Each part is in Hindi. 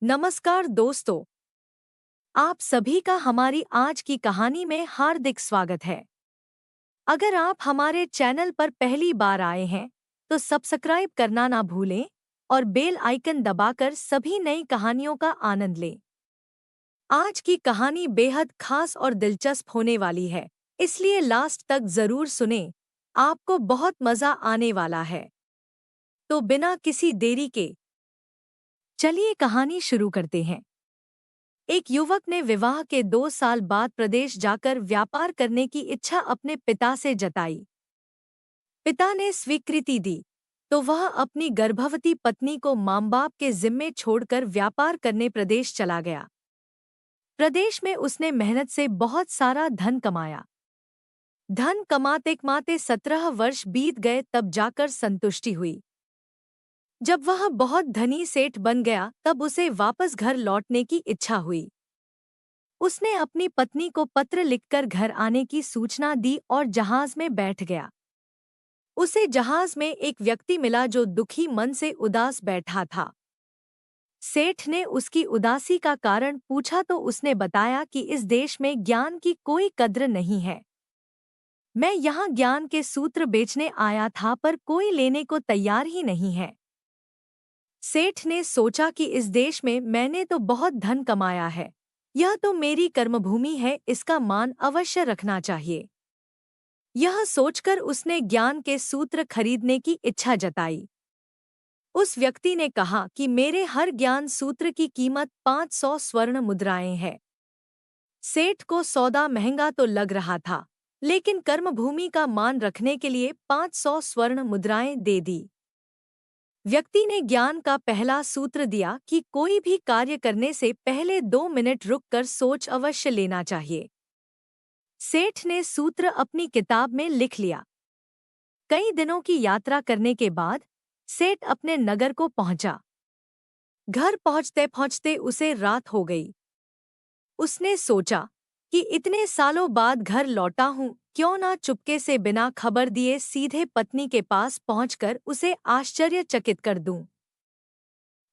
नमस्कार दोस्तों, आप सभी का हमारी आज की कहानी में हार्दिक स्वागत है। अगर आप हमारे चैनल पर पहली बार आए हैं, तो सब्सक्राइब करना ना भूलें और बेल आइकन दबाकर सभी नई कहानियों का आनंद लें। आज की कहानी बेहद खास और दिलचस्प होने वाली है, इसलिए लास्ट तक जरूर सुनें, आपको बहुत मजा आने वाला है। तो बिना किसी देरी के चलिए कहानी शुरू करते हैं। एक युवक ने विवाह के 2 साल बाद प्रदेश जाकर व्यापार करने की इच्छा अपने पिता से जताई। पिता ने स्वीकृति दी, तो वह अपनी गर्भवती पत्नी को माँ-बाप के जिम्मे छोड़कर व्यापार करने प्रदेश चला गया। प्रदेश में उसने मेहनत से बहुत सारा धन कमाया। धन कमाते कमाते 17 वर्ष बीत गए, तब जाकर संतुष्टि हुई। जब वह बहुत धनी सेठ बन गया, तब उसे वापस घर लौटने की इच्छा हुई। उसने अपनी पत्नी को पत्र लिखकर घर आने की सूचना दी और जहाज में बैठ गया। उसे जहाज में एक व्यक्ति मिला जो दुखी मन से उदास बैठा था। सेठ ने उसकी उदासी का कारण पूछा तो उसने बताया कि इस देश में ज्ञान की कोई कद्र नहीं है। मैं यहाँ ज्ञान के सूत्र बेचने आया था, पर कोई लेने को तैयार ही नहीं है। सेठ ने सोचा कि इस देश में मैंने तो बहुत धन कमाया है, यह तो मेरी कर्मभूमि है, इसका मान अवश्य रखना चाहिए। यह सोचकर उसने ज्ञान के सूत्र खरीदने की इच्छा जताई। उस व्यक्ति ने कहा कि मेरे हर ज्ञान सूत्र की कीमत 500 स्वर्ण मुद्राएं है। सेठ को सौदा महंगा तो लग रहा था, लेकिन कर्मभूमि का मान रखने के लिए 500 स्वर्ण मुद्राएं दे दी। व्यक्ति ने ज्ञान का पहला सूत्र दिया कि कोई भी कार्य करने से पहले 2 मिनट रुककर सोच अवश्य लेना चाहिए। सेठ ने सूत्र अपनी किताब में लिख लिया। कई दिनों की यात्रा करने के बाद सेठ अपने नगर को पहुंचा। घर पहुंचते पहुंचते उसे रात हो गई। उसने सोचा कि इतने सालों बाद घर लौटा हूं, क्यों ना चुपके से बिना खबर दिए सीधे पत्नी के पास पहुंचकर उसे आश्चर्यचकित कर दूं।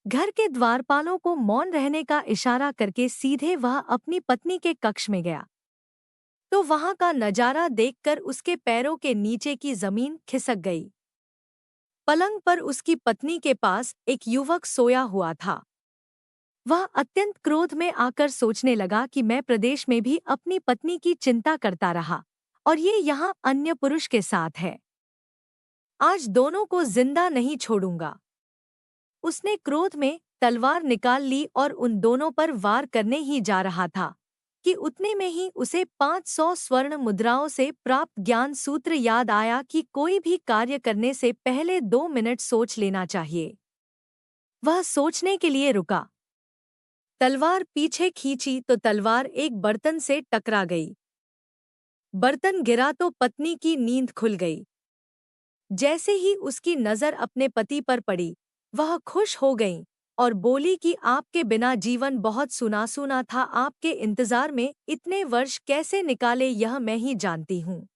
घर के द्वारपालों को मौन रहने का इशारा करके सीधे वह अपनी पत्नी के कक्ष में गया, तो वहां का नजारा देखकर उसके पैरों के नीचे की जमीन खिसक गई। पलंग पर उसकी पत्नी के पास एक युवक सोया हुआ था। वह अत्यंत क्रोध में आकर सोचने लगा कि मैं प्रदेश में भी अपनी पत्नी की चिंता करता रहा और ये यहाँ अन्य पुरुष के साथ है। आज दोनों को जिंदा नहीं छोड़ूंगा। उसने क्रोध में तलवार निकाल ली और उन दोनों पर वार करने ही जा रहा था कि उतने में ही उसे 500 स्वर्ण मुद्राओं से प्राप्त ज्ञान सूत्र याद आया कि कोई भी कार्य करने से पहले 2 मिनट सोच लेना चाहिए। वह सोचने के लिए रुका। तलवार पीछे खींची तो तलवार एक बर्तन से टकरा गई। बर्तन गिरा तो पत्नी की नींद खुल गई। जैसे ही उसकी नजर अपने पति पर पड़ी, वह खुश हो गई और बोली कि आपके बिना जीवन बहुत सुना सुना था, आपके इंतजार में इतने वर्ष कैसे निकाले यह मैं ही जानती हूँ।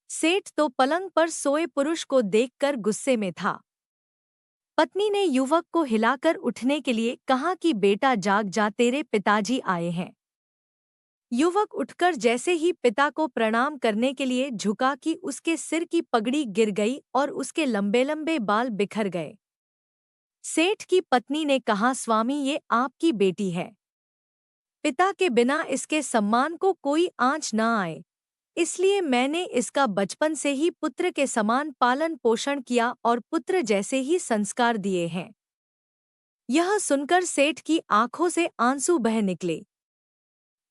सेठ तो पलंग पर सोए पुरुष को देखकर गुस्से में था। पत्नी ने युवक को हिलाकर उठने के लिए कहा कि बेटा जाग जा, तेरे पिताजी आए हैं। युवक उठकर जैसे ही पिता को प्रणाम करने के लिए झुका कि उसके सिर की पगड़ी गिर गई और उसके लंबे लंबे बाल बिखर गए। सेठ की पत्नी ने कहा, स्वामी ये आपकी बेटी है। पिता के बिना इसके सम्मान को कोई आंच न आए, इसलिए मैंने इसका बचपन से ही पुत्र के समान पालन पोषण किया और पुत्र जैसे ही संस्कार दिए हैं। यह सुनकर सेठ की आंखों से आंसू बह निकले।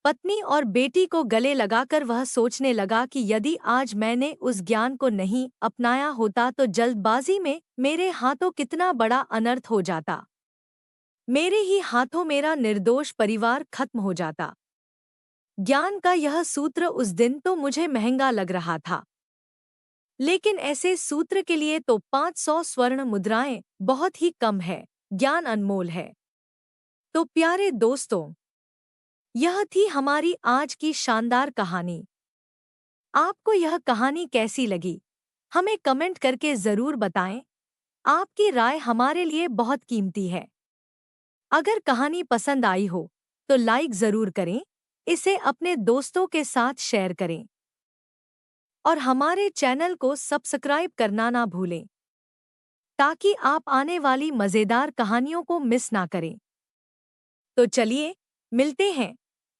पत्नी और बेटी को गले लगाकर वह सोचने लगा कि यदि आज मैंने उस ज्ञान को नहीं अपनाया होता तो जल्दबाजी में मेरे हाथों कितना बड़ा अनर्थ हो जाता। मेरे ही हाथों मेरा निर्दोष परिवार खत्म हो जाता। ज्ञान का यह सूत्र उस दिन तो मुझे महंगा लग रहा था, लेकिन ऐसे सूत्र के लिए तो 500 स्वर्ण मुद्राएं बहुत ही कम है। ज्ञान अनमोल है। तो प्यारे दोस्तों, यह थी हमारी आज की शानदार कहानी। आपको यह कहानी कैसी लगी, हमें कमेंट करके जरूर बताएं। आपकी राय हमारे लिए बहुत कीमती है। अगर कहानी पसंद आई हो तो लाइक जरूर करें, इसे अपने दोस्तों के साथ शेयर करें और हमारे चैनल को सब्सक्राइब करना ना भूलें ताकि आप आने वाली मज़ेदार कहानियों को मिस ना करें। तो चलिए मिलते हैं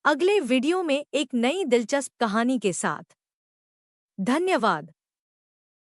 अगले वीडियो में एक नई दिलचस्प कहानी के साथ। धन्यवाद।